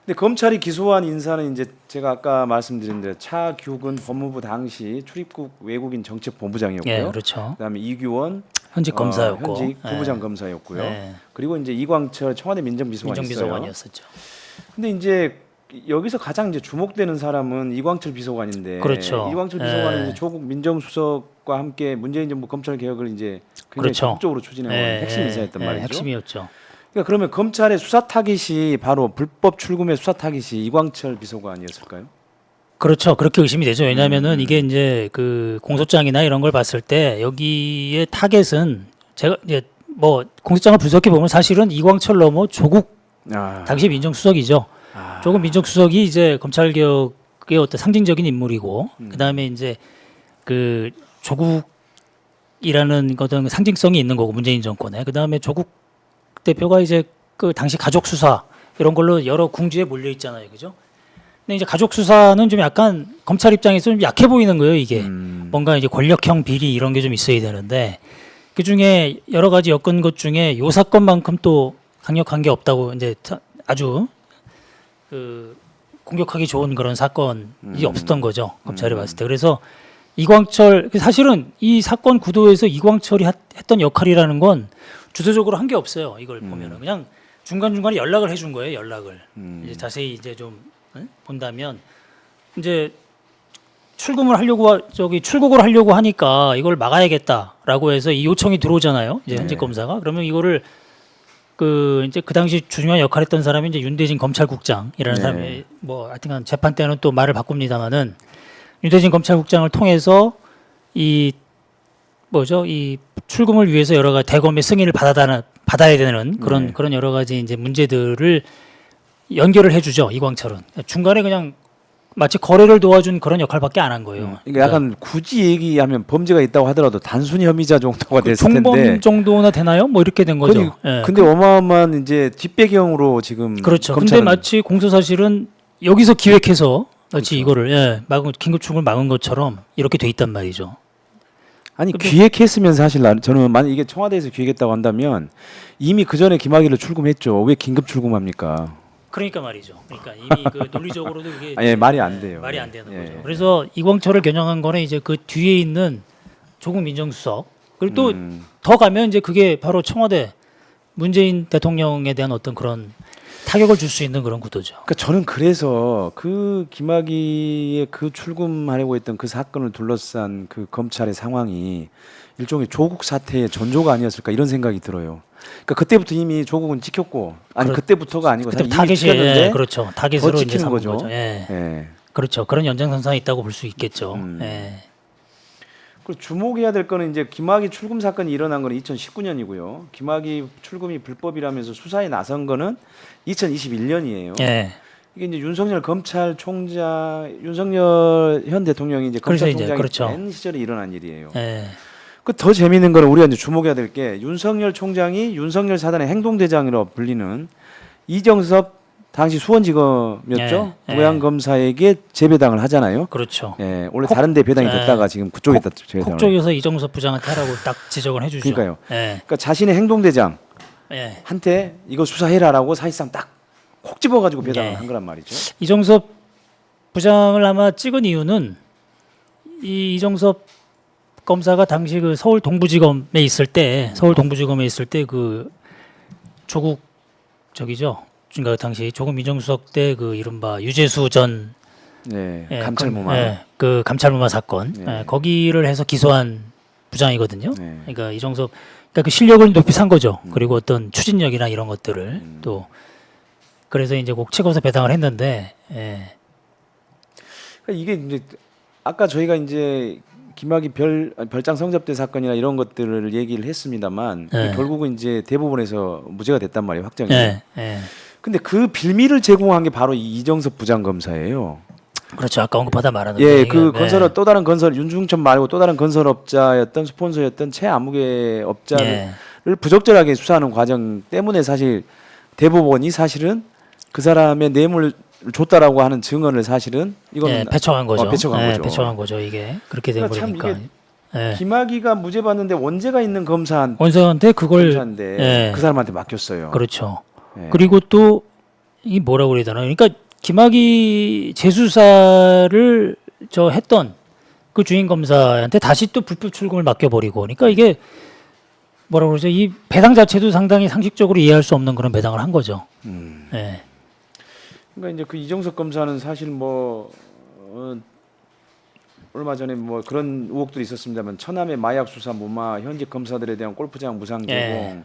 근데 검찰이 기소한 인사는 이제 제가 아까 말씀드린 대로 차규근 법무부 당시 출입국 외국인 정책본부장이었고요. 예, 그렇죠. 그다음에 이규원 현직 검사였고, 현직 부부장 예. 검사였고요. 예. 그리고 이제 이광철 청와대 민정비서관이 있어요. 민정비서관이었었죠. 근데 이제 여기서 가장 이제 주목되는 사람은 이광철 비서관인데, 그렇죠. 이광철 비서관은 예. 이제 조국 민정수석과 함께 문재인 정부 검찰 개혁을 이제 굉장히 그렇죠. 적극적으로 추진해 온 예, 핵심 예, 인사였단 예, 말이죠. 핵심이었죠. 그러니까 그러면 검찰의 수사 타깃이 바로 불법 출금의 수사 타깃이 이광철 비서관이었을까요? 그렇죠. 그렇게 의심이 되죠. 왜냐하면은 이게 이제 그 공소장이나 이런 걸 봤을 때 여기에 타겟은 제가 이제 뭐 공소장을 분석해 보면 사실은 이광철 넘어 조국 당시 민정수석이죠. 조국 민정수석이 이제 검찰 개혁의 어떤 상징적인 인물이고 그다음에 이제 그 조국이라는 어떤 상징성이 있는 거고 문재인 정권에 그다음에 조국 대표가 이제 그 당시 가족 수사 이런 걸로 여러 궁지에 몰려 있잖아요. 그죠? 근데 이제 가족 수사는 좀 약간 검찰 입장에서 좀 약해 보이는 거예요, 이게. 뭔가 이제 권력형 비리 이런 게 좀 있어야 되는데 그 중에 여러 가지 엮은 것 중에 요 사건만큼 또 강력한 게 없다고 이제 아주 그 공격하기 좋은 그런 사건이 없었던 거죠. 검찰이 봤을 때. 그래서 이광철 사실은 이 사건 구도에서 이광철이 했던 역할이라는 건 주도적으로 한 게 없어요. 이걸 보면은 그냥 중간중간에 연락을 해준 거예요. 연락을 이제 자세히 이제 좀 본다면 이제 출금을 하려고 출국을 하려고 하니까 이걸 막아야겠다라고 해서 이 요청이 들어오잖아요. 이제 현직 검사가 그러면 이거를 그 이제 그 당시 중요한 역할했던 사람이 이제 윤대진 검찰국장이라는 사람이 뭐 하여튼간 재판 때는 또 말을 바꿉니다만은 윤대진 검찰국장을 통해서 이 출금을 위해서 여러 가지 대검의 승인을 받아야 되는 그런 여러 가지 이제 문제들을 연결을 해주죠. 이광철은 중간에 그냥 마치 거래를 도와준 그런 역할밖에 안 한 거예요. 그러니까 약간 굳이 얘기하면 범죄가 있다고 하더라도 단순히 혐의자 정도가 됐을 텐데. 총범 정도나 되나요? 뭐 이렇게 된 거죠. 예. 근데 어마어마한 이제 뒷배경으로 지금 그렇죠. 검찰은 근데 마치 공소 사실은 여기서 기획해서 마치 이거를 긴급 출금을 막은 것처럼 이렇게 돼 있단 말이죠. 아니 기획했으면 사실 저는 만약 이게 청와대에서 기획했다고 한다면 이미 그 전에 김학의를 출금했죠. 왜 긴급 출금합니까? 그러니까 말이죠. 그러니까 이미 그 논리적으로도 그게 예, 말이 안 돼요. 말이 안 되는 예. 거죠. 그래서 이광철을 겨냥한 거는 이제 그 뒤에 있는 조국 민정수석 그리고 또 더 가면 이제 그게 바로 청와대 문재인 대통령에 대한 어떤 그런 타격을 줄 수 있는 그런 구도죠. 그러니까 저는 그래서 그 김학의의 그 출금하려고 했던 그 사건을 둘러싼 그 검찰의 상황이 일종의 조국 사태의 전조가 아니었을까 이런 생각이 들어요. 그러니까 그때부터 이미 조국은 찍혔고 그때부터가 아니고 그때 이미 타겟이 찍혔는데 그렇죠. 타겟으로 더 이제 찍히는 삼은 거죠. 거죠. 예. 예. 그렇죠. 그런 연장선상에 있다고 볼 수 있겠죠. 예. 그리고 주목해야 될 거는 이제 김학의 출금 사건이 일어난 거는 2019년이고요. 김학의 출금이 불법이라면서 수사에 나선 거는 2021년이에요. 예. 이게 이제 윤석열 검찰총장, 윤석열 현 대통령이 이제 그래서 이제 검찰총장이 그렇죠. 된 시절에 일어난 일이에요. 예. 그 더 재미있는 거는 우리가 이제 주목해야 될 게 윤석열 총장이 윤석열 사단의 행동대장으로 불리는 이정섭 당시 수원지검이었죠. 예, 부양검사에게 재배당을 하잖아요. 그렇죠. 예, 원래 다른 데 배당이 됐다가 지금 그쪽에다 재배당을. 콕 쪽에서 이정섭 부장한테 하라고 딱 지적을 해주죠. 그러니까요. 예. 그러니까 자신의 행동대장 예. 한테 이거 수사해라라고 사실상 딱 콕 집어가지고 배당을 네. 한 거란 말이죠. 이정섭 부장을 아마 찍은 이유는 이 이정섭 검사가 당시 그 서울 동부지검에 있을 때 그 조국 그러니까 당시 조국 민정수석 때 그 이른바 유재수 전 네, 감찰무마. 그 감찰무마 사건 네. 거기를 해서 기소한 부장이거든요. 네. 그러니까 이정섭 그러니까 그 실력을 높이 산 거죠. 그리고 어떤 추진력이나 이런 것들을 또 그래서 이제 꼭 찍어서 배당을 했는데 그러니까 이게 이제 아까 저희가 이제 김학의 별장 성접대 사건이나 이런 것들을 얘기를 했습니다만 네. 결국은 이제 대법원에서 무죄가 됐단 말이에요, 확정이. 예. 예. 근데 그 빌미를 제공한 게 바로 이 이정섭 부장검사예요. 그렇죠. 아까 언급하다 말았는데. 예, 이게, 그 건설업 또 다른 건설 윤중천 말고 또 다른 건설업자였던 스폰서였던 최아무개 업자를 부적절하게 수사하는 과정 때문에 사실 대법원이 사실은 그 사람의 뇌물을 줬다라고 하는 증언을 사실은 이건 배척한 거죠. 배척한 거죠. 배척한 거죠. 이게 그렇게 돼 그러니까 참 버리니까. 김학의가 무죄 받는데 원죄가 있는 원서한테 그걸 검사인데 그 사람한테 맡겼어요. 그렇죠. 예. 그리고 또 이 뭐라고 그래야 되나? 그러니까 김학의 재수사를 저 했던 그 주인 검사한테 다시 또 불법 출금을 맡겨버리고, 그러니까 이게 뭐라고 그러죠? 이 배당 자체도 상당히 상식적으로 이해할 수 없는 그런 배당을 한 거죠. 예. 그러니까 이제 그 이정석 검사는 사실 뭐 얼마 전에 뭐 그런 의혹들이 있었습니다만 천암의 마약 수사 무마, 현직 검사들에 대한 골프장 무상 제공,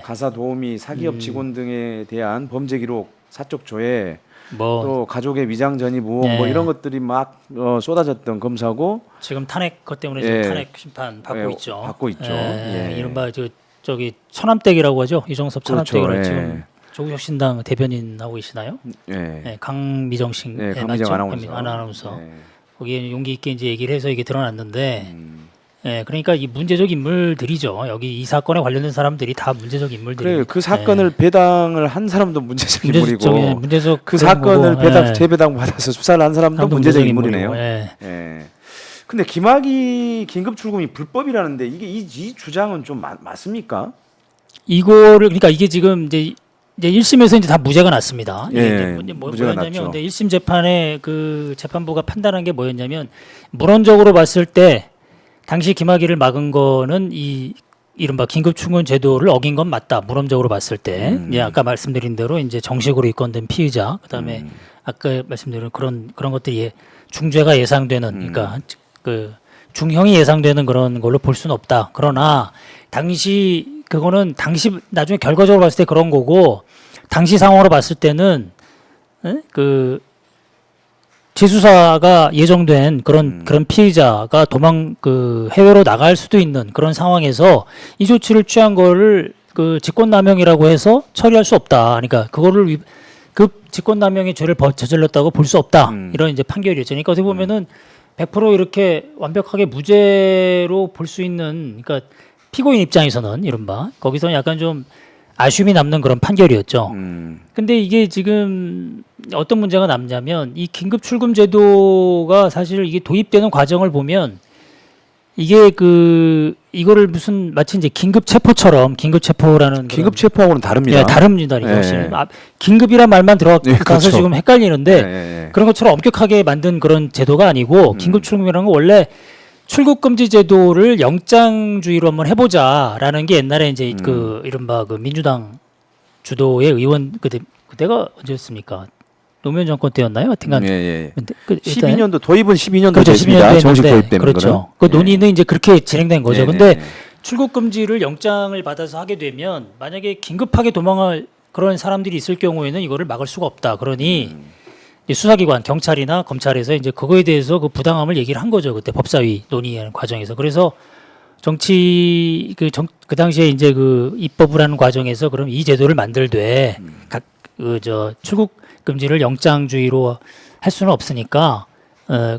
가사 도우미, 사기업 직원 등에 대한 범죄 기록, 사적 조회, 뭐 또 가족의 위장 전입 의혹 뭐 이런 것들이 막 쏟아졌던 검사고 지금 탄핵 것 때문에 지금 예. 탄핵 심판 받고 예, 있죠. 받고 있죠. 예. 이른바 저기 천암댁이라고 하죠. 이종섭 천암댁이라고 그렇죠. 지금 조국혁신당 대변인 하고 계시나요? 예. 강미정 씨, 강미정 맞죠? 아나운서. 아나운서. 거기에 용기 있게 이제 얘기를 해서 이게 드러났는데, 그러니까 이 문제적 인물들이죠. 여기 이 사건에 관련된 사람들이 다 문제적 인물들이. 그래 그 사건을 배당을 한 사람도 문제적 인물이고 문제적 그 사건을 거고, 재배당 받아서 수사를 한 사람도 문제적 인물이네요. 예. 예. 근데 김학의 긴급 출금이 불법이라는데 이게 이 주장은 좀 맞습니까? 이거를 그러니까 이게 지금 이제 1심에서 이제 다 무죄가 났습니다. 예, 이게 이제 무죄가 뭐였냐면 났죠. 근데 1심 재판에 그 재판부가 판단한 게 뭐였냐면 물원적으로 봤을 때 당시 김학의를 막은 거는 이 이른바 긴급 출금 제도를 어긴 건 맞다. 물원적으로 봤을 때. 예, 아까 말씀드린 대로 이제 정식으로 입건된 피의자, 그다음에 아까 말씀드린 그런 것들이 중죄가 예상되는, 그러니까 그 중형이 예상되는 그런 걸로 볼 수는 없다. 그러나 당시 그거는 당시 나중에 결과적으로 봤을 때 그런 거고, 당시 상황으로 봤을 때는 그 재수사가 예정된 그런 피의자가 해외로 나갈 수도 있는 그런 상황에서 이 조치를 취한 거를 그 직권남용이라고 해서 처리할 수 없다. 그러니까 그거를 그 직권남용의 죄를 저질렀다고 볼 수 없다. 이런 이제 판결이었죠. 그러니까 어떻게 보면은 100% 이렇게 완벽하게 무죄로 볼 수 있는, 그러니까 피고인 입장에서는 이른바 거기서는 약간 좀 아쉬움이 남는 그런 판결이었죠. 근데 이게 지금 어떤 문제가 남냐면 이 긴급 출금 제도가 사실 이게 도입되는 과정을 보면 이게 이거를 무슨 마치 이제 긴급 체포처럼 긴급 체포라는 긴급 체포하고는 다릅니다. 예, 다릅니다. 이거 예. 훨씬. 긴급이란 말만 들어가서 예, 그렇죠. 지금 헷갈리는데 예. 그런 것처럼 엄격하게 만든 그런 제도가 아니고 긴급 출금이라는 건 원래 출국 금지 제도를 영장주의로 한번 해보자라는 게 옛날에 이제 그 이른바 그 민주당 주도의 의원 그때가 언제였습니까? 노무현 정권 때였나요? 하여튼간 근데 12년도 도입은 12년도 그렇죠. 됐습니다. 12년도 정식 했는데, 도입되는 그렇죠. 거는. 그 논의는 이제 그렇게 진행된 거죠. 예, 근데 예, 예. 출국 금지를 영장을 받아서 하게 되면 만약에 긴급하게 도망할 그런 사람들이 있을 경우에는 이거를 막을 수가 없다. 그러니 이제 수사기관, 경찰이나 검찰에서 이제 그거에 대해서 그 부당함을 얘기를 한 거죠. 그때 법사위 논의하는 과정에서. 그래서 그 당시에 이제 그 입법을 하는 과정에서 그럼 이 제도를 만들되 출국 금지를 영장주의로 할 수는 없으니까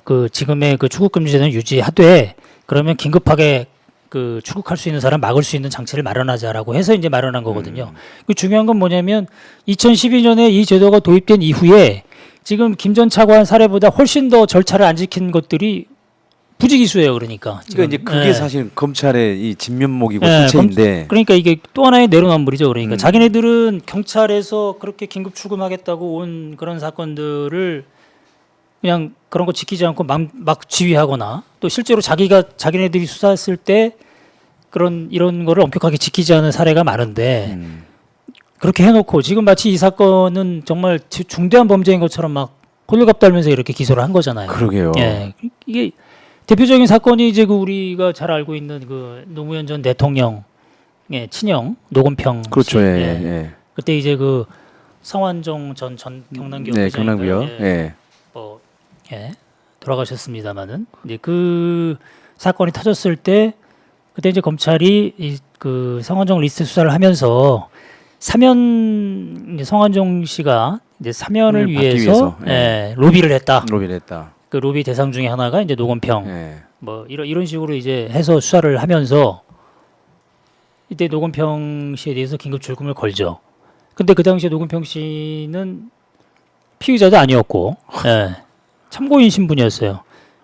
그 지금의 그 출국 금지 제도는 유지하되 그러면 긴급하게 그 출국할 수 있는 사람 막을 수 있는 장치를 마련하자라고 해서 이제 마련한 거거든요. 그 중요한 건 뭐냐면 2012년에 이 제도가 도입된 이후에 지금 김 전 차관 사례보다 훨씬 더 절차를 안 지킨 것들이 부지기수예요. 그러니까 이제 그게 예. 사실 검찰의 이 진면목이고 예, 실체인데. 그러니까 이게 또 하나의 내로남불이죠. 그러니까 자기네들은 경찰에서 그렇게 긴급 출금하겠다고 온 그런 사건들을 그냥 그런 거 지키지 않고 막 지휘하거나 또 실제로 자기네들이 수사했을 때 이런 거를 엄격하게 지키지 않은 사례가 많은데 그렇게 해놓고 지금 마치 이 사건은 정말 중대한 범죄인 것처럼 막 홀로갑 떨면서 이렇게 기소를 한 거잖아요. 그러게요. 예, 이게 대표적인 사건이 이제 그 우리가 잘 알고 있는 그 노무현 전 대통령의 친형 노건평 그렇죠. 씨. 예. 그때 이제 그 성완종 전 경남기업 네, 회장인가요? 경남기업. 예. 돌아가셨습니다마는 이제 그 사건이 터졌을 때 그때 이제 검찰이 그 성완종 리스트 수사를 하면서 이제 성완종 씨가 이제 사면을 받기 위해서 위해서, 로비를 했다. 로비를 했다. 그 로비 대상 중에 하나가 이제 노건평. 예. 뭐 이런 식으로 이제 해서 수사를 하면서 이때 노건평 씨에 대해서 긴급 출금을 걸죠. 근데 그 당시에 노건평 씨는 피의자도 아니었고 참고인 신분이었어요.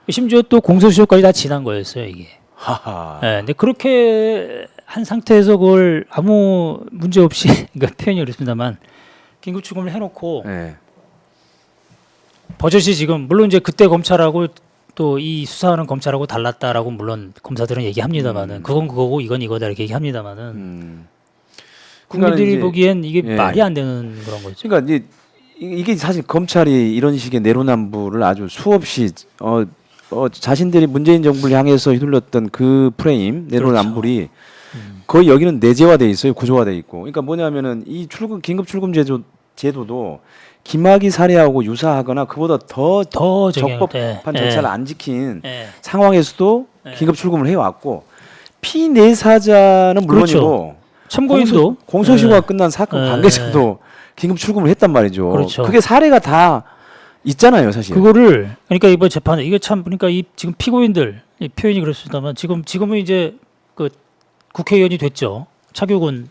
심지어 또 공소시효까지 다 지난 거였어요, 이게. 하하. 근데 그렇게 한 상태에서 그걸 아무 문제 없이 그러니까 표현이 어렵습니다만 긴급 출금을 해놓고 예. 버젓이 지금 물론 이제 그때 검찰하고 또 이 수사하는 검찰하고 달랐다라고 물론 검사들은 얘기합니다만은 그건 그거고 이건 이거다 이렇게 얘기합니다만은 국민들이 이제, 보기엔 이게 예. 말이 안 되는 그런 거죠. 그러니까 이제 이게 사실 검찰이 이런 식의 내로남불을 아주 수없이 자신들이 문재인 정부를 향해서 휘둘렀던 그 프레임 내로남불이 거의 여기는 내재화돼 있어요. 구조화돼 있고. 그러니까 뭐냐면은 이 긴급 출금 제도도 김학의 사례하고 유사하거나 그보다 더 적법한 절차를 안 지킨 상황에서도 긴급 출금을 해왔고 피내사자는 물론이고 참고인도 공소시효가 끝난 사건 관계자도 긴급 출금을 했단 말이죠. 그렇죠. 그게 사례가 다 있잖아요, 사실. 그거를 그러니까 이번 재판에 이게 참 그러니까 이 지금 피고인들 이 표현이 그렇습니다만 지금은 이제 그 국회의원이 됐죠. 차규근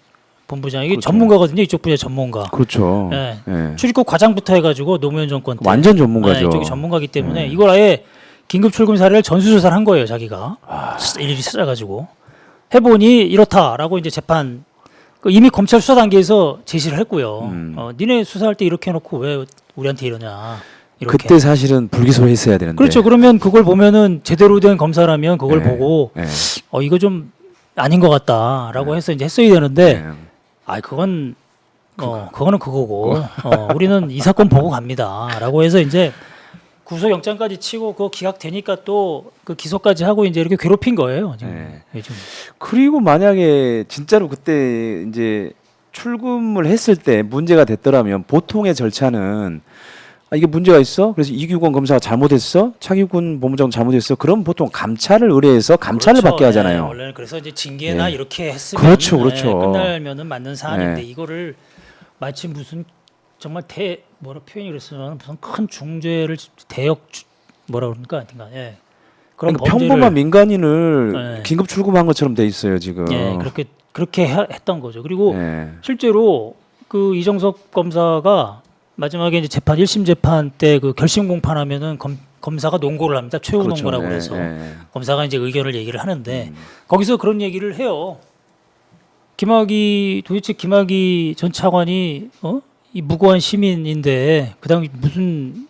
본부장 이게 그렇죠. 전문가거든요. 이쪽 분야 전문가. 그렇죠. 예. 예. 출입국 과장부터 해가지고 노무현 정권 때 완전 전문가죠. 이쪽이 전문가기 때문에 이걸 아예 긴급 출금 사례를 전수조사를 한 거예요, 자기가 일일이 찾아가지고 해보니 이렇다라고 이제 재판 이미 검찰 수사 단계에서 제시를 했고요. 니네 수사할 때 이렇게 해놓고 왜 우리한테 이러냐. 이렇게. 그때 사실은 불기소를 했어야 되는데. 그렇죠. 그러면 그걸 보면은 제대로 된 검사라면 그걸 보고 이거 좀 아닌 것 같다라고 해서 이제 했어야 되는데 그건 그거는 그거고 우리는 이 사건 보고 갑니다라고 해서 이제 구속영장까지 치고 그거 기각되니까 또 그 기소까지 하고 이제 이렇게 괴롭힌 거예요. 지금. 요즘. 그리고 만약에 진짜로 그때 이제 출금을 했을 때 문제가 됐더라면 보통의 절차는 이게 문제가 있어? 그래서 이규권 검사가 잘못했어? 차규근 본부장 잘못했어? 그럼 보통 감찰을 의뢰해서 감찰을 그렇죠. 받게 하잖아요. 네, 원래는 그래서 이제 징계나 이렇게 했으면 그렇죠, 그렇죠. 끝날면은 맞는 사안인데 이거를 마치 무슨 정말 뭐라 표현이 그랬으면 무슨 큰 중죄를 뭐라 그럽니까? 그런 그러니까 범죄를 평범한 민간인을 긴급 출금한 것처럼 돼 있어요 지금. 그렇게 했던 거죠. 그리고 실제로 그 이정석 검사가 마지막에 이제 재판 1심 재판 때 그 결심 공판하면은 검사가 논고를 합니다. 최후 그렇죠. 논고라고 그래서 검사가 이제 의견을 얘기를 하는데 거기서 그런 얘기를 해요. 도대체 김학의 전 차관이 이 무고한 시민인데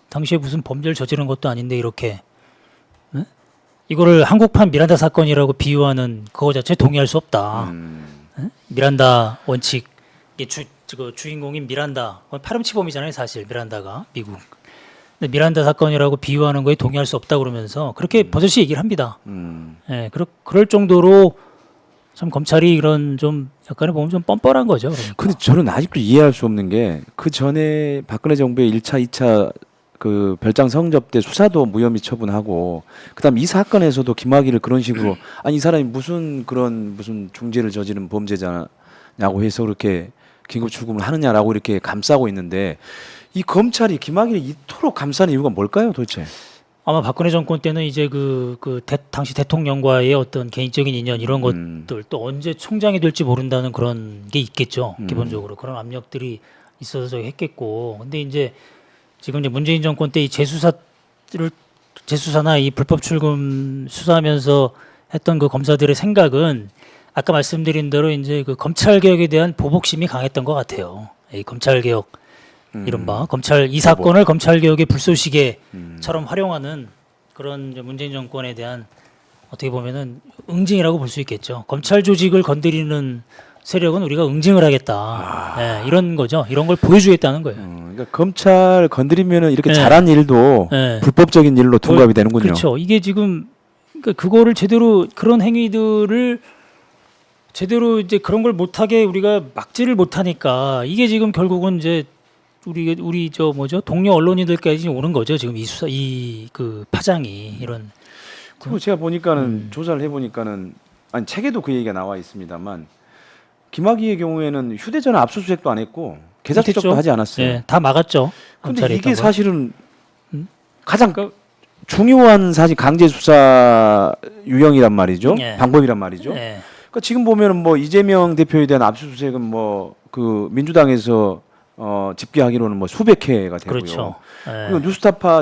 당시에 무슨 범죄를 저지른 것도 아닌데 이렇게 이거를 한국판 미란다 사건이라고 비유하는 그거 자체 동의할 수 없다. 미란다 원칙 주인공인 미란다 파렴치범이잖아요 사실 미란다가 미국. 근데 미란다 사건이라고 비유하는 거에 동의할 수 없다 그러면서 그렇게 버젓이 얘기를 합니다. 그럴 정도로 참 검찰이 이런 좀 약간의 보면 좀 뻔뻔한 거죠. 그러니까. 근데 저는 아직도 이해할 수 없는 게 그 전에 박근혜 정부의 1차, 2차 그 별장 성접 때 수사도 무혐의 처분하고 그다음 이 사건에서도 김학의를 그런 식으로 이 사람이 무슨 중죄를 저지른 범죄자냐고 해서 그렇게 긴급 출금을 하느냐라고 이렇게 감싸고 있는데 이 검찰이 김학의를 이토록 감싸는 이유가 뭘까요, 도대체? 아마 박근혜 정권 때는 이제 당시 대통령과의 어떤 개인적인 인연 이런 것들 또 언제 총장이 될지 모른다는 그런 게 있겠죠. 기본적으로 그런 압력들이 있어서 했겠고. 근데 이제 지금 이제 문재인 정권 때 이 재수사나 이 불법 출금 수사하면서 했던 그 검사들의 생각은 아까 말씀드린 대로 이제 그 검찰 개혁에 대한 보복심이 강했던 것 같아요. 이 검찰 개혁 이른바 이 사건을 검찰 개혁의 불쏘시개처럼 활용하는 그런 이제 문재인 정권에 대한 어떻게 보면은 응징이라고 볼 수 있겠죠. 검찰 조직을 건드리는 세력은 우리가 응징을 하겠다. 이런 거죠. 이런 걸 보여주겠다는 거예요. 그러니까 검찰 건드리면은 이렇게 잘한 일도 불법적인 일로 둔갑이 되는군요. 그렇죠. 이게 지금 그러니까 그거를 그런 행위들을 제대로 이제 그런 걸 못하게 우리가 막지를 못하니까 이게 지금 결국은 이제 우리 동료 언론인들까지 오는 거죠. 지금 그 파장이 이런. 그리고 제가 보니까는 조사를 해보니까는 책에도 그 얘기가 나와 있습니다만 김학의의 경우에는 휴대전화 압수수색도 안 했고 계좌 추적도 하지 않았어요. 네, 다 막았죠. 그런데 이게 사실은 가장 중요한 사실 강제 수사 유형이란 말이죠. 방법이란 말이죠. 그러니까 지금 보면은 이재명 대표에 대한 압수수색은 그 민주당에서 집계하기로는 수백 회가 되고요. 그렇죠. 그리고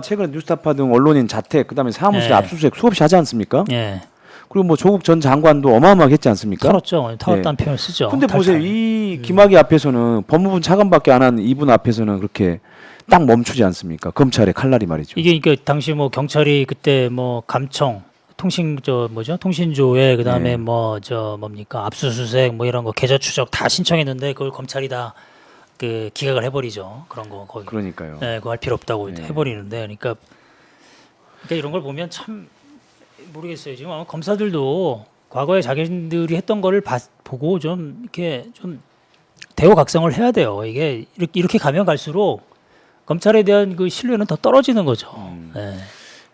최근에 뉴스타파 등 언론인 자택 그다음에 사무실 압수수색 수없이 하지 않습니까? 그리고 뭐 조국 전 장관도 어마어마하겠지 않습니까? 털었죠. 털었다는 표현을 쓰죠. 근데 탈탈. 보세요. 이 김학의 앞에서는 법무부 차관밖에 안 한 이분 앞에서는 그렇게 딱 멈추지 않습니까? 검찰의 칼날이 말이죠. 이게 그러니까 당시 뭐 경찰이 그때 뭐 감청 통신조회 그다음에 네. 뭐 저 뭡니까 압수수색 뭐 이런 거 계좌 추적 다 신청했는데 그걸 검찰이 다 그 기각을 해버리죠. 그런 거 거기. 그러니까요. 네, 그거 할 필요 없다고 네. 해버리는데 그러니까 이런 걸 보면 참 모르겠어요. 지금 아마 검사들도 과거에 자기들이 했던 거를 보고 좀 이렇게 좀 대우각성을 해야 돼요. 이게 이렇게 가면 갈수록 검찰에 대한 그 신뢰는 더 떨어지는 거죠. 네.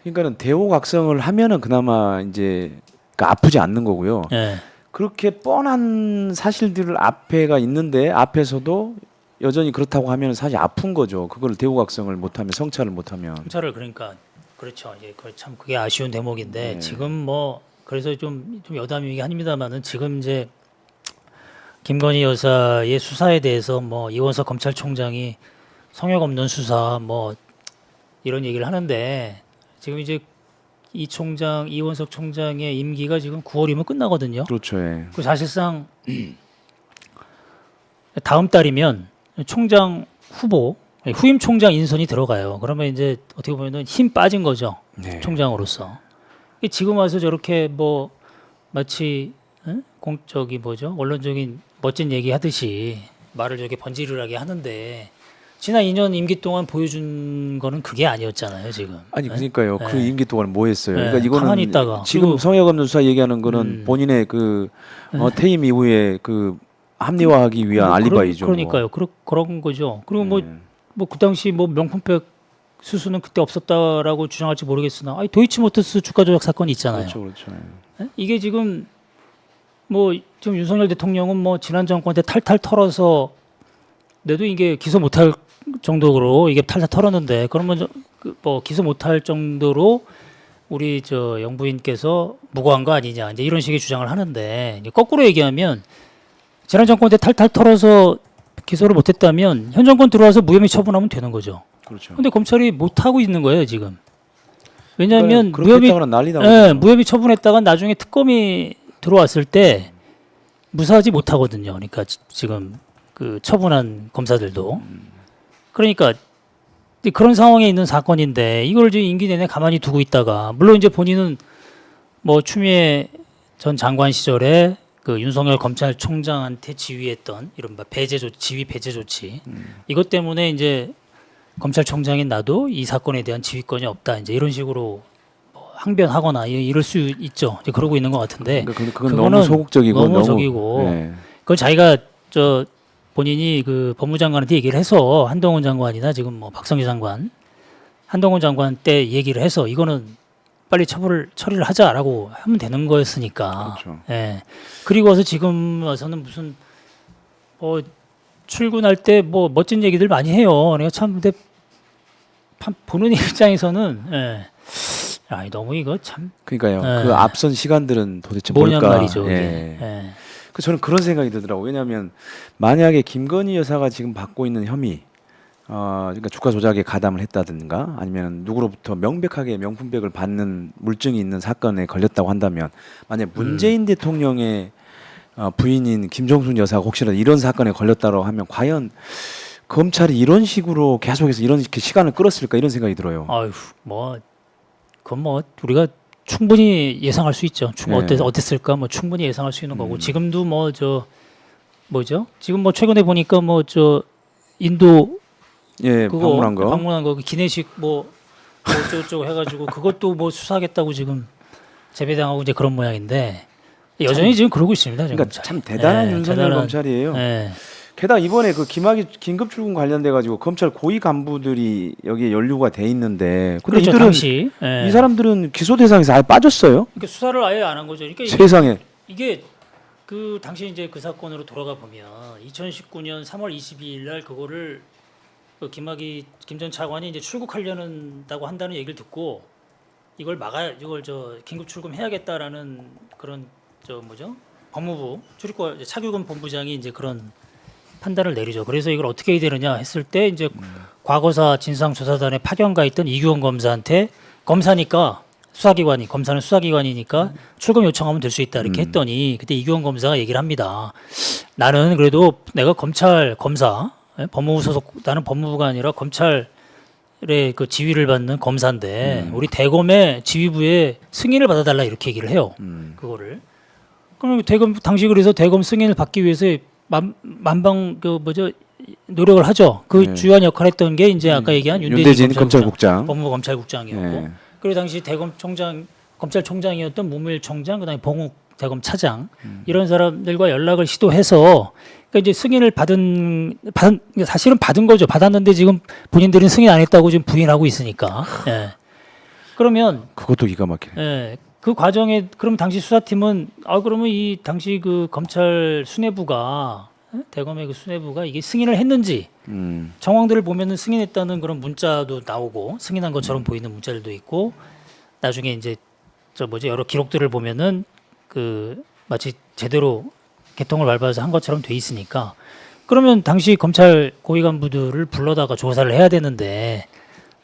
그러니까는 대호각성을 하면은 그나마 이제 아프지 않는 거고요. 네. 그렇게 뻔한 사실들을 앞에가 있는데 앞에서도 여전히 그렇다고 하면 사실 아픈 거죠. 그걸 대호각성을 못하면 성찰을 못하면. 검찰을 그러니까 그렇죠. 이제 참 그게 아쉬운 대목인데 네. 지금 뭐 그래서 좀 여담이긴 합니다만은 지금 이제 김건희 여사의 수사에 대해서 뭐 이원석 검찰총장이 성역 없는 수사 뭐 이런 얘기를 하는데 지금 이제 이원석 총장의 임기가 지금 9월이면 끝나거든요. 그렇죠. 예. 그 사실상 다음 달이면 총장 후보 후임 총장 인선이 들어가요. 그러면 이제 어떻게 보면은 힘 빠진 거죠. 네. 총장으로서. 지금 와서 저렇게 뭐 마치 공적이 뭐죠? 언론적인 멋진 얘기 하듯이 말을 저렇게 번지르르하게 하는데 지난 2년 임기 동안 보여준 거는 그게 아니었잖아요, 지금. 아니 그러니까요. 네. 그 임기 동안 뭐 했어요? 네. 그러니까 이거는 가만히 있다가. 지금 그리고 성역 없는 수사 얘기하는 거는 본인의 그 퇴임 이후에 그 합리화하기 위한 알리바이죠. 그러니까요. 그런 거죠. 그리고 뭐. 뭐 그 당시 뭐 명품백 수수는 그때 없었다라고 주장할지 모르겠으나 도이치모터스 주가 조작 사건이 있잖아요. 그렇죠, 그렇죠. 예? 이게 지금 뭐 지금 윤석열 대통령은 뭐 지난 정권 때 탈탈 털어서 내도 이게 기소 못할 정도로 이게 탈탈 털었는데 그러면 뭐 기소 못할 정도로 우리 저 영부인께서 무고한 거 아니냐 이제 이런 식의 주장을 하는데 이제 거꾸로 얘기하면 지난 정권 때 탈탈 털어서 기소를 못했다면 현 정권 들어와서 무혐의 처분하면 되는 거죠. 그렇죠. 근데 검찰이 못 하고 있는 거예요 지금. 왜냐하면 난리 나고. 예, 무혐의 처분했다가 나중에 특검이 들어왔을 때 무사하지 못하거든요. 그러니까 지금 그 처분한 검사들도. 그러니까 그런 상황에 있는 사건인데 이걸 지금 임기 내내 가만히 두고 있다가 물론 이제 본인은 뭐 추미애 전 장관 시절에 그 윤석열 검찰총장한테 지휘했던 이른바 지휘 배제 조치 이것 때문에 이제 검찰총장인 나도 이 사건에 대한 지휘권이 없다 이제 이런 식으로 뭐 항변하거나 이럴 수 있죠. 이제 그러고 있는 것 같은데 그건 너무 소극적이고 너무 적이고 네. 그걸 자기가 본인이 그 법무장관한테 얘기를 해서 한동훈 장관이나 지금 뭐 박성기 장관 한동훈 장관 때 얘기를 해서 이거는 빨리 처리를 하자라고 하면 되는 거였으니까. 그렇죠. 예. 그리고 와서 지금 와서는 무슨 출근할 때 뭐 멋진 얘기들 많이 해요. 내가 참 근데 보는 입장에서는 아니 너무 이거 참 그러니까요. 네. 그 앞선 시간들은 도대체 뭐냔 뭘까? 말이죠. 이게. 예. 예. 그 저는 그런 생각이 들더라고요. 왜냐하면 만약에 김건희 여사가 지금 받고 있는 혐의, 그러니까 주가 조작에 가담을 했다든가 아니면 누구로부터 명백하게 명품백을 받는 물증이 있는 사건에 걸렸다고 한다면 만약 문재인 대통령의 부인인 김정순 여사가 혹시라도 이런 사건에 걸렸다고 하면 과연 검찰이 이런 식으로 계속해서 이런 시간을 끌었을까 이런 생각이 들어요. 아유 그건 뭐 우리가 충분히 예상할 수 있죠. 네. 어땠을까? 뭐 충분히 예상할 수 있는 거고 지금도 뭐죠? 지금 뭐 최근에 보니까 인도 예, 그거 방문한 거. 그 기내식 뭐 어쩌고저쩌고 해가지고 그것도 뭐 수사하겠다고 지금 재배당하고 이제 그런 모양인데 여전히 지금 그러고 있습니다. 그러니까 검찰이. 참 대단한 윤석열 검찰이에요. 예. 게다가 이번에 그 김학의 긴급 출근 관련돼 가지고 검찰 고위 간부들이 여기에 연루가 돼 있는데 근데 그렇죠. 이들은 당시 이 사람들은 기소 대상에서 아예 빠졌어요. 그러니까 수사를 아예 안 한 거죠. 그러니까 세상에. 이게 그 당시 이제 그 사건으로 돌아가 보면 2019년 3월 22일 날 그거를 그 김 전 차관이 이제 출국하려는다고 한다는 얘기를 듣고 이걸 긴급 출금해야겠다라는 그런 법무부 출입과 차규근 본부장이 이제 그런 판단을 내리죠. 그래서 이걸 어떻게 해야 되느냐 했을 때 이제 과거사 진상조사단에 파견가 있던 이규원 검사한테 검사니까 수사기관이 검사는 수사기관이니까 출금 요청하면 될 수 있다 이렇게 했더니 그때 이규원 검사가 얘기를 합니다. 나는 그래도 내가 검찰 검사 법무부 소속 나는 법무부가 아니라 검찰의 그 지휘를 받는 검사인데 우리 대검의 지휘부에 승인을 받아달라 이렇게 얘기를 해요. 그거를. 그럼 대검 당시 그래서 대검 승인을 받기 위해서 만방 그 뭐죠 노력을 하죠. 그 네. 주요한 역할을 했던 게 이제 아까 얘기한 윤대진 검찰국장. 법무부 검찰국장이었고 예. 그리고 당시 대검총장 검찰총장이었던 문무일 총장 그다음에 봉욱 대검 차장 이런 사람들과 연락을 시도해서 그러니까 이제 승인을 받은 사실은 받은 거죠. 받았는데 지금 본인들은 승인 안 했다고 지금 부인하고 있으니까. 예. 그러면 그것도 기가 막히네. 예. 그 과정에 그럼 당시 수사팀은 그러면 이 당시 그 검찰 수뇌부가 대검의 그 수뇌부가 이게 승인을 했는지 정황들을 보면은 승인했다는 그런 문자도 나오고 승인한 것처럼 보이는 문자들도 있고 나중에 이제 여러 기록들을 보면은 그 마치 제대로 개통을 밟아서 한 것처럼 돼 있으니까 그러면 당시 검찰 고위 간부들을 불러다가 조사를 해야 되는데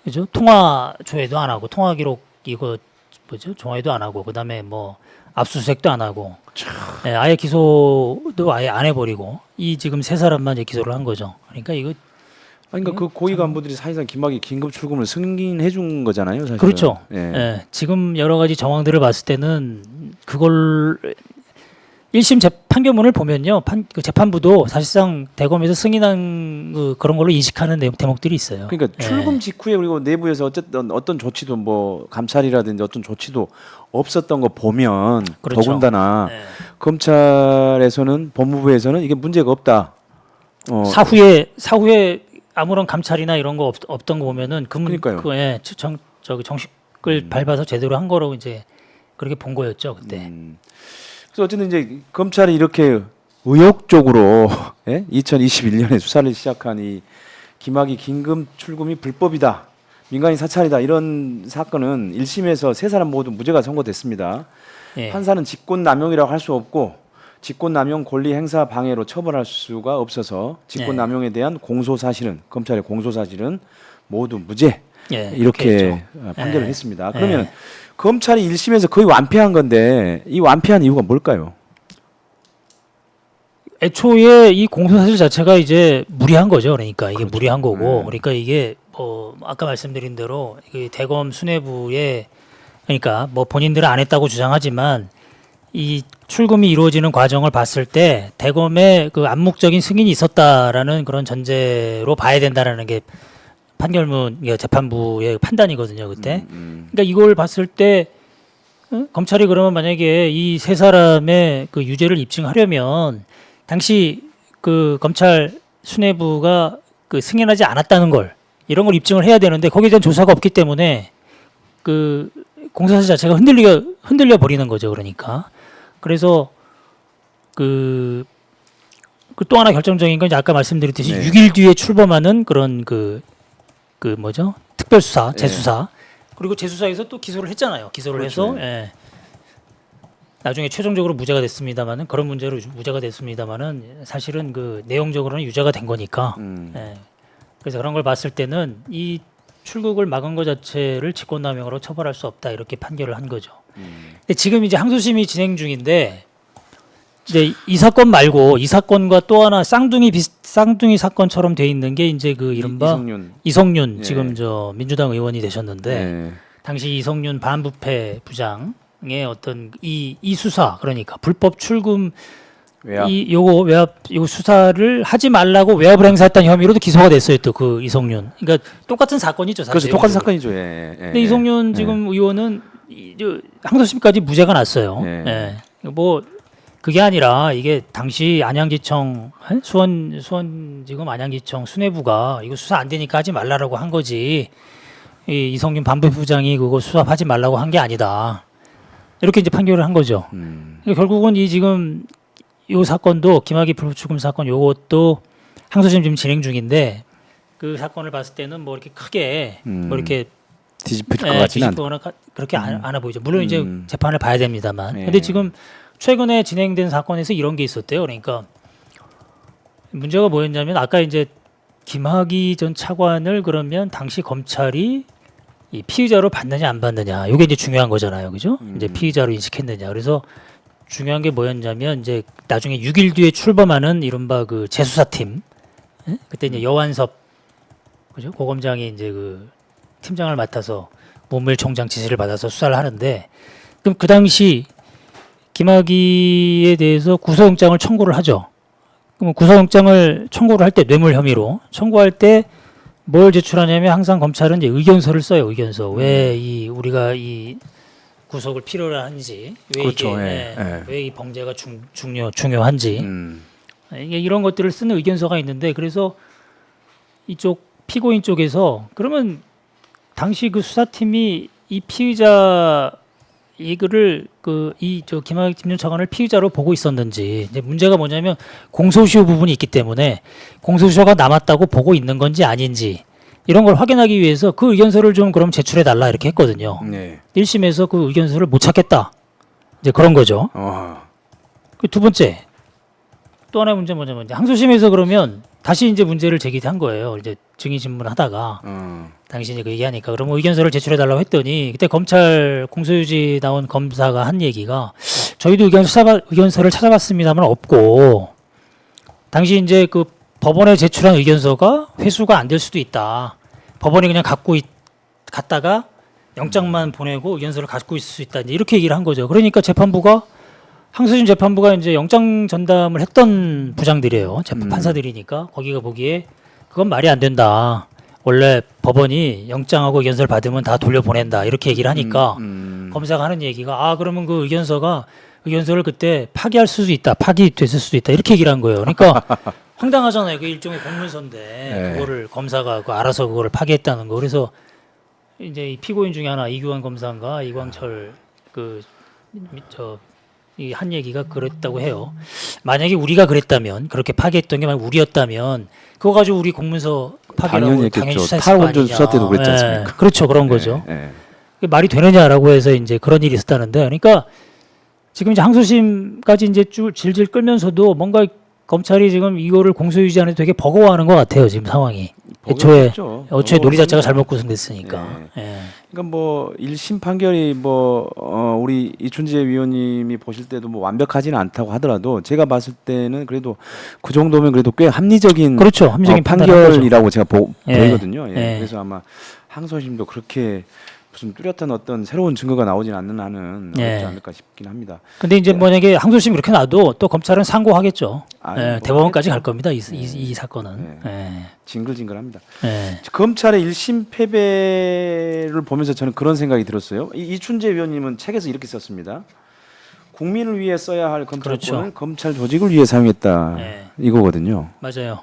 그죠? 통화 조회도 안 하고 통화 기록 이거 조회도 안 하고 그다음에 뭐 압수수색도 안 하고 예, 아예 기소도 아예 안 해버리고 이 지금 세 사람만 이제 기소를 한 거죠. 그러니까 이거 그러니까 그 고위 간부들이 사실상 김학의 긴급 출금을 승인해 준 거잖아요, 사실. 그렇죠. 예. 예, 지금 여러 가지 정황들을 봤을 때는 그걸 1심 판결문을 보면요, 그 재판부도 사실상 대검에서 승인한 그런 걸로 인식하는 대목들이 있어요. 그러니까 예. 출금 직후에 그리고 내부에서 어쨌든 어떤 조치도 뭐 감찰이라든지 어떤 조치도 없었던 거 보면 그렇죠. 더군다나 예. 검찰에서는 법무부에서는 이게 문제가 없다. 사후에 아무런 감찰이나 이런 거 없던 거 보면은 그러니까요. 정식을 밟아서 제대로 한 거라고 이제 그렇게 본 거였죠 그때. 그래서 어쨌든 이제 검찰이 이렇게 의욕적으로 2021년에 수사를 시작한 이 김학의 긴급 출금이 불법이다, 민간인 사찰이다 이런 사건은 1심에서 세 사람 모두 무죄가 선고됐습니다. 예. 판사는 직권남용이라고 할 수 없고 직권남용 권리 행사 방해로 처벌할 수가 없어서 직권남용에 대한 공소사실은 검찰의 공소사실은 모두 무죄 예, 이렇게 그렇게 판결을 예. 했습니다. 그러면 검찰이 1심에서 거의 완패한 건데 이 완패한 이유가 뭘까요? 애초에 이 공소사실 자체가 이제 무리한 거죠. 그러니까 이게 그렇죠. 무리한 거고, 네. 그러니까 이게 아까 말씀드린 대로 이 대검 수뇌부에 그러니까 뭐 본인들은 안 했다고 주장하지만 이 출금이 이루어지는 과정을 봤을 때 대검의 그 암묵적인 승인이 있었다라는 그런 전제로 봐야 된다라는 게 판결문 재판부의 판단이거든요. 그때. 그러니까 이걸 봤을 때 검찰이 그러면 만약에 이 세 사람의 그 유죄를 입증하려면 당시 그 검찰 수뇌부가 그 승인하지 않았다는 걸 이런 걸 입증을 해야 되는데 거기에 대한 조사가 없기 때문에 그 공소사실 자체가 흔들려 버리는 거죠. 그러니까 그래서 그 또 하나 결정적인 건 이제 아까 말씀드렸듯이 네. 6일 뒤에 출범하는 그런 그 뭐죠 특별수사 네. 재수사 그리고 재수사에서 또 기소를 했잖아요. 기소를 그렇죠. 해서 나중에 최종적으로 무죄가 됐습니다만은 그런 문제로 무죄가 됐습니다만은 사실은 그 내용적으로는 유죄가 된 거니까. 그래서 그런 걸 봤을 때는 이 출국을 막은 것 자체를 직권남용으로 처벌할 수 없다 이렇게 판결을 한 거죠. 근데 지금 이제 항소심이 진행 중인데 이제 이 사건 말고 이 사건과 또 하나 쌍둥이 사건처럼 돼 있는 게 이제 그 이른바 이성윤 예. 지금 저 민주당 의원이 되셨는데 예. 당시 이성윤 반부패 부장의 어떤 이 수사 그러니까 불법 출금 외압. 요 수사를 하지 말라고 외압을 행사했다는 혐의로도 기소가 됐어요 또 그 이성윤. 그러니까 똑같은 사건이죠. 사실. 그래서 똑같은 사건이죠. 예. 근데 이성윤 지금 의원은 항소심까지 무죄가 났어요. 예. 뭐 그게 아니라 이게 당시 안양지청 수원지검 안양지청 수뇌부가 이거 수사 안 되니까 하지 말라라고 한 거지. 이성윤 반부부장이 그거 수사하지 말라고 한 게 아니다. 이렇게 이제 판결을 한 거죠. 그러니까 결국은 이 지금 요 사건도 김학의 불법 출금 사건 요것도 항소심 지금 진행 중인데 그 사건을 봤을 때는 뭐 이렇게 크게 뭐 이렇게 뒤집힐 것 같지는 않다. 뒤집거나 그렇게 안 보이죠. 물론 이제 재판을 봐야 됩니다만. 예. 근데 지금 최근에 진행된 사건에서 이런 게 있었대요. 그러니까 문제가 뭐였냐면 아까 이제 김학의 전 차관을 그러면 당시 검찰이 이 피의자로 받느냐 안 받느냐 이게 이제 중요한 거잖아요, 그죠? 이제 피의자로 인식했느냐. 그래서 중요한 게 뭐였냐면 이제 나중에 6일 뒤에 출범하는 이른바 그 재수사팀, 예? 그때 이제 여완섭 그죠? 고검장이 이제 그 팀장을 맡아서 문무일 총장 지시를 받아서 수사를 하는데 그럼 그 당시 김학의에 대해서 구속영장을 청구를 하죠. 그럼 구속영장을 청구를 할 때 뇌물 혐의로 청구할 때 뭘 제출하냐면 항상 검찰은 이제 의견서를 써요. 의견서 왜 이 우리가 이 구속을 필요로 하는지 왜 그렇죠. 이게 예. 왜 이 범죄가 중요한지 이게 이런 것들을 쓰는 의견서가 있는데 그래서 이쪽 피고인 쪽에서 그러면 당시 그 수사팀이 이 피의자 이거를 그 이 저 김학의 김윤 차관을 피의자로 보고 있었는지 이제 문제가 뭐냐면 공소시효 부분이 있기 때문에 공소시효가 남았다고 보고 있는 건지 아닌지 이런 걸 확인하기 위해서 그 의견서를 좀 그럼 제출해 달라 이렇게 했거든요. 네. 1심에서 그 의견서를 못 찾겠다. 이제 그런 거죠. 그 두 번째 또 하나의 문제 뭐냐면 이제 항소심에서 그러면 다시 이제 문제를 제기한 거예요. 이제 증인 신문하다가 당신이 그 얘기하니까 그러면 의견서를 제출해 달라고 했더니 그때 검찰 공소유지 나온 검사가 한 얘기가 저희도 의견서를 찾아봤습니다만 없고 당시 이제 그 법원에 제출한 의견서가 회수가 안 될 수도 있다. 법원이 그냥 갔다가 영장만 보내고 의견서를 갖고 있을 수 있다. 이제 이렇게 얘기를 한 거죠. 그러니까 재판부가 항소심 재판부가 이제 영장 전담을 했던 부장들이에요. 재판 판사들이니까 거기가 보기에 그건 말이 안 된다. 원래 법원이 영장하고 의견서를 받으면 다 돌려보낸다. 이렇게 얘기를 하니까 검사가 하는 얘기가 그러면 그 의견서를 그때 파기할 수도 있다. 파기됐을 수도 있다. 이렇게 얘기를 한 거예요. 그러니까 황당하잖아요. 그 일종의 공문서인데 네. 그거를 검사가 알아서 그거를 파기했다는 거. 그래서 이제 이 피고인 중에 하나 이규환 검사인가 이광철 이 한 얘기가 그랬다고 해요. 만약에 우리가 그랬다면 그렇게 파기했던 게 만약 우리였다면 그거 가지고 우리 공문서 파기라고 당연히 수사했을 거 탈원전 아니냐. 수사 때도 그랬지 않습니까? 그렇죠. 그런 거죠. 그게 말이 되느냐라고 해서 이제 그런 일이 있었다는데 그러니까 지금 이제 항소심까지 이제 쭉 질질 끌면서도 뭔가 검찰이 지금 이거를 공소유지 안 해도 되게 버거워하는 것 같아요. 지금 상황이. 애초에 논의 자체가 잘못 구성됐으니까. 예. 그러니까 뭐 1심 판결이 우리 이춘재 위원님이 보실 때도 뭐 완벽하지는 않다고 하더라도 제가 봤을 때는 그래도 그 정도면 그래도 꽤 합리적인 그렇죠. 합리적인 판결이라고 제가 예. 보이거든요. 예. 예. 그래서 아마 항소심도 그렇게 무슨 뚜렷한 어떤 새로운 증거가 나오진 않는 한은 어렵지 않을까 싶긴 합니다. 근데 이제 만약에 항소심 이렇게 놔도 또 검찰은 상고하겠죠. 뭐 대법원까지 갈 겁니다. 이 사건은. 징글징글합니다. 예. 검찰의 1심 패배를 보면서 저는 그런 생각이 들었어요. 이춘재 위원님은 책에서 이렇게 썼습니다. 국민을 위해 써야 할 검찰권을 그렇죠. 검찰 조직을 위해 사용했다. 이거거든요. 맞아요.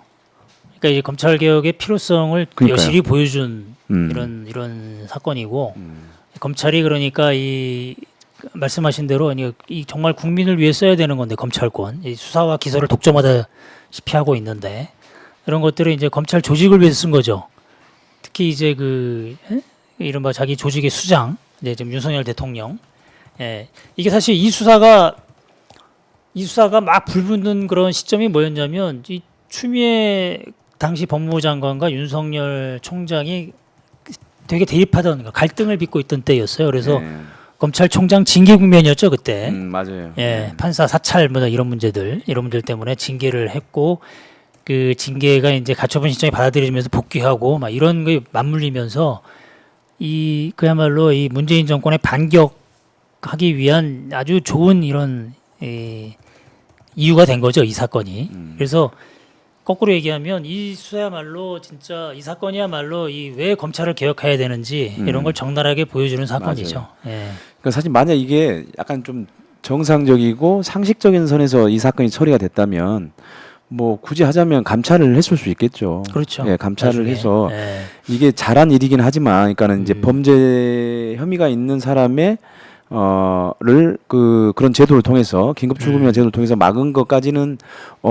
그러니까 이 검찰 개혁의 필요성을 그러니까요. 여실히 보여준 이런 사건이고 검찰이 그러니까 이 말씀하신 대로 이 정말 국민을 위해 써야 되는 건데 검찰권 이 수사와 기소를 독점하다시피 하고 있는데 이런 것들을 이제 검찰 조직을 위해서 쓴 거죠. 특히 이제 이른바 자기 조직의 수장 이제 지금 윤석열 대통령 이게 사실 이 수사가 막 불붙는 그런 시점이 뭐였냐면 이 추미애 당시 법무부 장관과 윤석열 총장이 되게 대립하던 갈등을 빚고 있던 때였어요. 그래서 검찰총장 징계 국면이었죠 그때. 맞아요. 판사 사찰 이런 문제들 때문에 징계를 했고 그 징계가 이제 가처분 신청이 받아들여지면서 복귀하고 막 이런 게 맞물리면서 그야말로 이 문재인 정권의 반격하기 위한 아주 좋은 이런 이유가 된 거죠 이 사건이. 그래서 거꾸로 얘기하면 이 수사야말로 진짜 이 사건이야말로 왜 검찰을 개혁해야 되는지 이런 걸 적나라하게 보여주는 사건이죠. 그러니까 사실 만약 이게 약간 좀 정상적이고 상식적인 선에서 이 사건이 처리가 됐다면 뭐 굳이 하자면 감찰을 했을 수 있겠죠. 그렇죠. 감찰을 나중에. 해서 이게 잘한 일이긴 하지만, 그러니까는 이제 범죄 혐의가 있는 사람의 그런 제도를 통해서 긴급 출금이나 제도를 통해서 막은 것까지는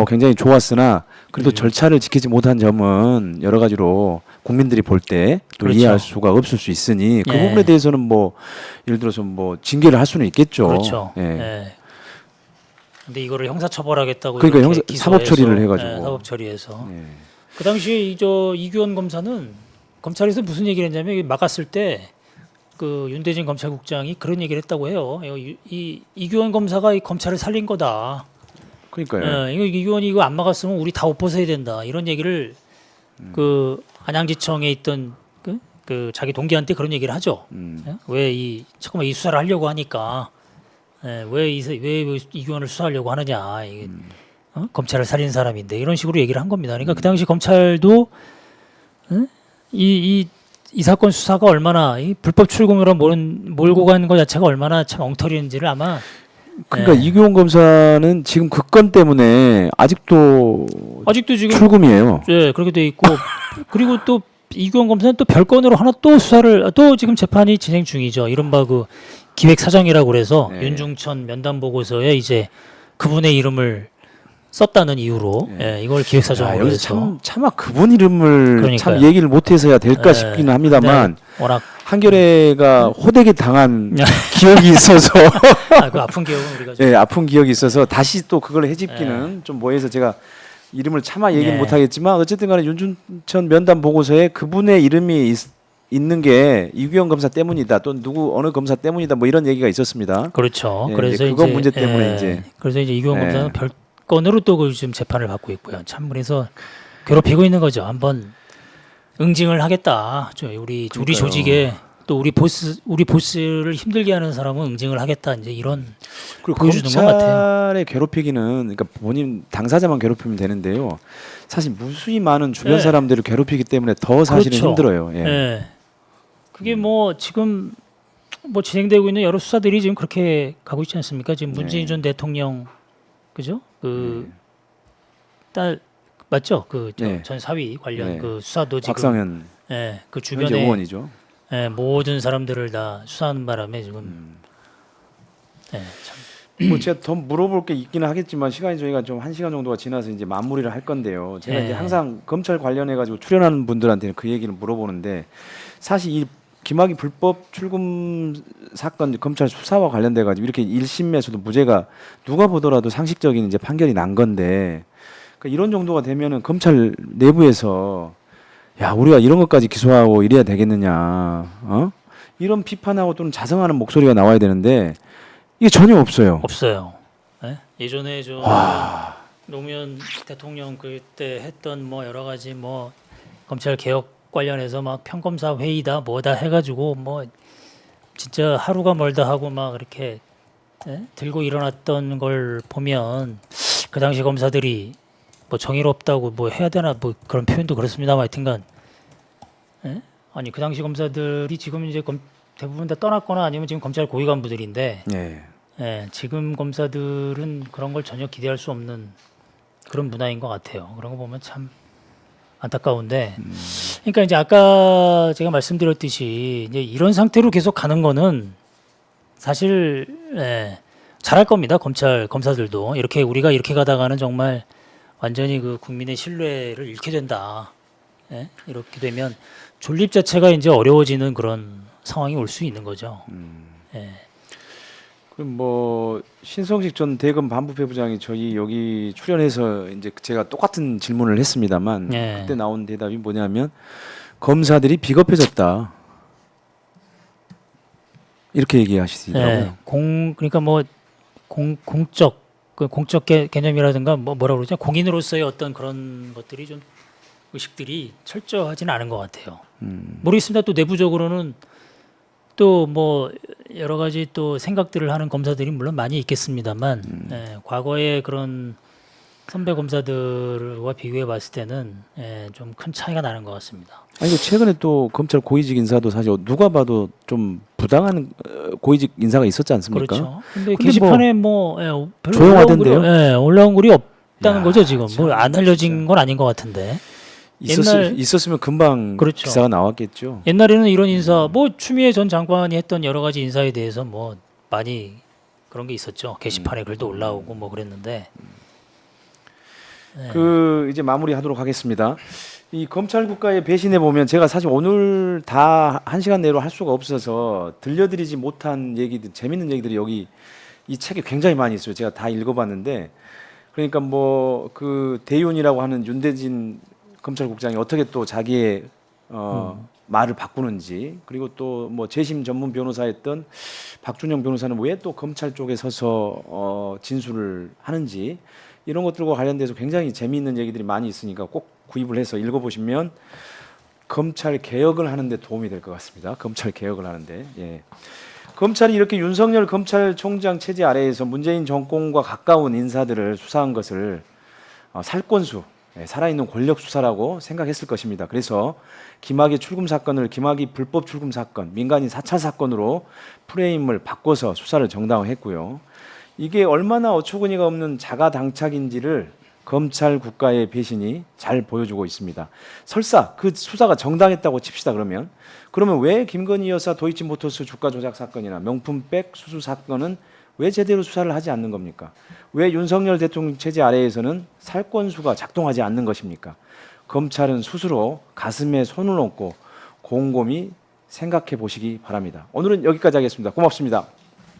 굉장히 좋았으나 그래도 절차를 지키지 못한 점은 여러 가지로 국민들이 볼 때 그렇죠. 이해할 수가 없을 수 있으니 그 부분에 대해서는 뭐 예를 들어서 뭐 징계를 할 수는 있겠죠. 그렇죠. 근데 이거를 형사처벌하겠다고 그러니까 이렇게 사법 처리를 기소해서, 해가지고 사법 처리해서 그 당시에 이규원 검사는 검찰에서 무슨 얘기를 했냐면 막았을 때 그 윤대진 검찰국장이 그런 얘기를 했다고 해요. 이 이규원 검사가 이 검찰을 살린 거다. 그러니까요. 이거 이규원이 이거 안 막았으면 우리 다 옷 벗어야 된다. 이런 얘기를 그 안양지청에 있던 그 자기 동기한테 그런 얘기를 하죠. 왜 잠깐만 이 수사를 하려고 하니까 왜 이규원을 수사하려고 하느냐. 이게, 검찰을 살린 사람인데 이런 식으로 얘기를 한 겁니다. 그러니까 그 당시 검찰도 이 사건 수사가 얼마나 이 불법 출금으로 몰고 가는 것 자체가 얼마나 참 엉터리인지를 아마 그러니까 이규원 검사는 지금 그 건 때문에 아직도 지금 출금이에요. 그렇게 돼 있고 그리고 또 이규원 검사는 또 별건으로 하나 또 수사를 또 지금 재판이 진행 중이죠. 이른바 그 기획사정이라고 그래서 네. 윤중천 면담 보고서에 이제 그분의 이름을 썼다는 이유로 이걸 기획사정으로 여기서 해서 차마 그분 이름을 그러니까요. 참 얘기를 못해서야 될까 싶기는 합니다만 워낙 한겨레가 호되게 당한 기억이 있어서 그 아픈 기억은 우리가 좀 아픈 기억이 있어서 다시 또 그걸 해집기는 좀 뭐해서 제가 이름을 차마 얘기를 못하겠지만 어쨌든 간에 윤준천 면담 보고서에 그분의 이름이 있는 게 이규영 검사 때문이다 또 누구 어느 검사 때문이다 뭐 이런 얘기가 있었습니다. 그렇죠. 예, 그래서 이제 그거 이제, 문제 때문에 이제 그래서 이제 이규영 예. 검사는 별건으로 또 그 지금 재판을 받고 있고요. 참 그래서 괴롭히고 있는 거죠. 한번 응징을 하겠다. 우리 그러니까요. 조직에 또 우리 보스를 힘들게 하는 사람은 응징을 하겠다. 이제 이런 그리고 보여주는 것 같아요. 검찰의 괴롭히기는 그러니까 본인 당사자만 괴롭히면 되는데요. 사실 무수히 많은 주변 네. 사람들을 괴롭히기 때문에 더 사실은 그렇죠. 힘들어요. 예. 예. 그게 뭐 지금 뭐 진행되고 있는 여러 수사들이 지금 그렇게 가고 있지 않습니까? 지금 문재인 전 대통령 그죠? 그 딸 맞죠? 전 사위 관련 네. 그 수사도 지금 곽상현 그 현재 주변에 의원이죠. 모든 사람들을 다 수사하는 바람에 지금 참 뭐 제가 더 물어볼 게 있기는 하겠지만 시간이 저희가 좀 1시간 정도가 지나서 이제 마무리를 할 건데요. 제가 예. 이제 항상 검찰 관련해 가지고 출연하는 분들한테는 그 얘기를 물어보는데 사실 이 김학의 불법 출금 사건 검찰 수사와 관련돼 가지고 이렇게 1심에서도 무죄가 누가 보더라도 상식적인 이제 판결이 난 건데 그러니까 이런 정도가 되면은 검찰 내부에서 야 우리가 이런 것까지 기소하고 이래야 되겠느냐 이런 비판하고 또는 자성하는 목소리가 나와야 되는데 이게 전혀 없어요. 없어요. 예전에 노무현 대통령 그때 했던 뭐 여러 가지 뭐 검찰 개혁 관련해서 막 평검사 회의다 뭐다 해가지고 뭐 진짜 하루가 멀다 하고 막 이렇게 들고 일어났던 걸 보면 그 당시 검사들이 뭐 정의롭다고 뭐 해야 되나 뭐 그런 표현도 그렇습니다만 하여튼간 아니 그 당시 검사들이 지금 이제 대부분 다 떠났거나 아니면 지금 검찰 고위 간부들인데 지금 검사들은 그런 걸 전혀 기대할 수 없는 그런 문화인 것 같아요. 그런 거 보면 참 안타까운데, 그러니까 이제 아까 제가 말씀드렸듯이 이제 이런 상태로 계속 가는 거는 사실 잘할 겁니다. 검사들도 우리가 이렇게 가다가는 정말 완전히 그 국민의 신뢰를 잃게 된다. 이렇게 되면 존립 자체가 이제 어려워지는 그런 상황이 올 수 있는 거죠. 그럼 뭐 신성식 전 대검 반부패부장이 저희 여기 출연해서 이제 제가 똑같은 질문을 했습니다만 그때 나온 대답이 뭐냐면 검사들이 비겁해졌다 이렇게 얘기하시더라고요. 그러니까 뭐 공적 개념이라든가 뭐라 그러죠? 공인으로서의 어떤 그런 것들이 좀 의식들이 철저하지는 않은 것 같아요. 모르겠습니다. 또 내부적으로는 또 뭐 여러 가지 또 생각들을 하는 검사들이 물론 많이 있겠습니다만 과거의 그런 선배 검사들과 비교해 봤을 때는 좀 큰 차이가 나는 것 같습니다. 아니 최근에 또 검찰 고위직 인사도 사실 누가 봐도 좀 부당한 고위직 인사가 있었지 않습니까? 그렇죠. 근데 게시판에 별로 조용하던데요? 올라온 글이 없다는 야, 거죠 지금. 참, 뭐 안 알려진 건 아닌 것 같은데. 있었으면 금방 그렇죠. 기사가 나왔겠죠. 옛날에는 이런 인사, 뭐 추미애 전 장관이 했던 여러 가지 인사에 대해서 뭐 많이 그런 게 있었죠. 게시판에 글도 올라오고 뭐 그랬는데. 그 이제 마무리하도록 하겠습니다. 이 검찰 국가의 배신에 보면 제가 사실 오늘 다 1시간 내로 할 수가 없어서 들려드리지 못한 얘기들, 재밌는 얘기들이 여기 이 책에 굉장히 많이 있어요. 제가 다 읽어봤는데 그러니까 뭐 그 대윤이라고 하는 윤대진 검찰국장이 어떻게 또 자기의 말을 바꾸는지, 그리고 또 뭐 재심 전문 변호사였던 박준영 변호사는 왜 또 검찰 쪽에 서서 진술을 하는지, 이런 것들과 관련돼서 굉장히 재미있는 얘기들이 많이 있으니까 꼭 구입을 해서 읽어보시면 검찰 개혁을 하는데 도움이 될 것 같습니다. 검찰 개혁을 하는데. 예. 검찰이 이렇게 윤석열 검찰총장 체제 아래에서 문재인 정권과 가까운 인사들을 수사한 것을 살권수, 살아있는 권력 수사라고 생각했을 것입니다. 그래서 김학의 출금 사건을 김학의 불법 출금 사건, 민간인 사찰 사건으로 프레임을 바꿔서 수사를 정당화했고요. 이게 얼마나 어처구니가 없는 자가 당착인지를 검찰 국가의 배신이 잘 보여주고 있습니다. 설사 그 수사가 정당했다고 칩시다. 그러면 왜 김건희 여사 도이치모터스 주가 조작 사건이나 명품백 수수 사건은 왜 제대로 수사를 하지 않는 겁니까? 왜 윤석열 대통령 체제 아래에서는 살권수가 작동하지 않는 것입니까? 검찰은 스스로 가슴에 손을 얹고 곰곰이 생각해 보시기 바랍니다. 오늘은 여기까지 하겠습니다. 고맙습니다.